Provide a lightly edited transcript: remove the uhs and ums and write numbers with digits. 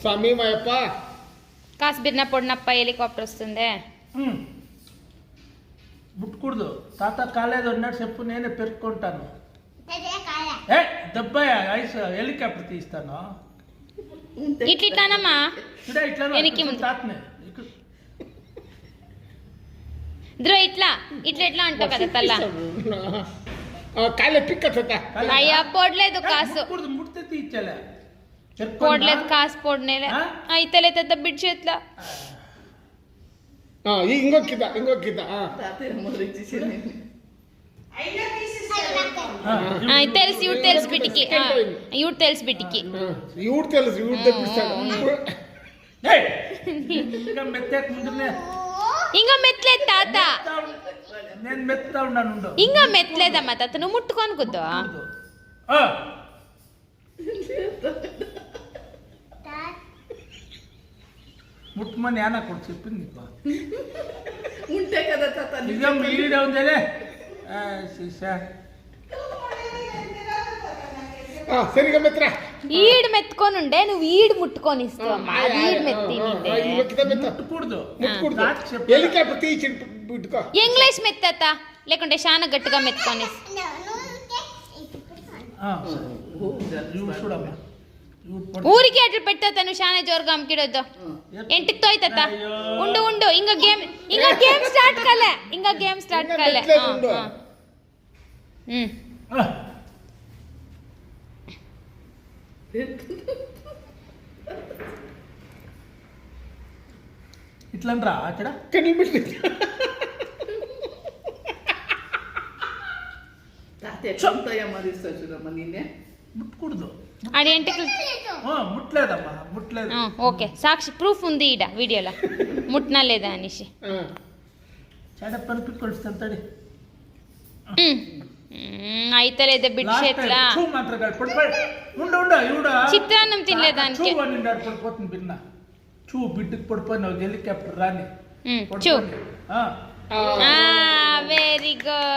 స్వామి మాయప్ప కాసు బిర్న పొడినప్ప helicopter వస్తుంది. ముట్టుకూడదు. తాత కాలేదు అన్నాడు చెప్పు, నేనే పెరుక్కుంటాను. దెబ్బయ ఐస్ హెలికాప్టర్ తీస్తాను. ఇట్లానమ్మా ఇట్లా తాతనే ఇద్దరు ఇట్లా ఇట్లా ఎట్లా అంటావు కదా తల్ల. కాలే పిక్క అయ్యా పొడలేదు కాసు, ముడితే తీర్చలే పొడలేదు కాసు పొడినేలే అయితే లేత బిడ్ చేతిలో ఇంకొక తెలుసు ఇవి తెలుసు బిడ్డికి, ఇవి తెలుసు బిడ్డికి, ఇవి తెలుసు ఇవి తెప్పిస్తాడు. ఇంకా మెత్తలేదు తాత, నేను మెత్తా ఉన్నాను. ఇంకా మెత్తలేదమ్మా తాత, నువ్వు ముట్టుకొని కుద్దా. ముట్టుమని అన్న కూడా చెప్పింది నీకు ఉంటే కదా తాత. నిజం ఈడే ఉందేలే సరిగా మెత్తరా. ఈడు మెత్తుకొని ఉండే నువ్వు ఈడు ముట్టుకొని ఇస్తావు. ఈడు మెత్తి ముట్టుకూడదు. హెలికాప్టర్ తీసి పెట్టుకో. ఇంగ్లీష్ మెత్తత లేకుంటే చాలా గట్టిగా మెత్తుకొని ఊరికి అట్లా పెట్టా. నువ్వు చాలా జోరుగా అమ్కిడొద్దు, ఎంటికి తోయ్తా. ఉండు ఉండు, ఇంకా గేమ్ స్టార్ట్ కాలే, ఇంకా గేమ్ స్టార్ట్ కాలే. ఇట్లనరా అక్కడ ముట్టుకూడదు. అదేంటికి ముట్టలేదమ్మా, ముట్టలేదు. ఓకే, సాక్షి ప్రూఫ్ ఉంది ఈడ వీడియోలో ముట్టినా లేదా అనేసి. పనిపిస్తాడు అయితే లేదా బిడ్ చేతిలా చిత్రాన్నం తినలేదానికి పడిపోతుంది. బిన్న చూ బిడ్డకి పడిపోయిన హెలికాప్టర్ రాని వెరీ గుడ్.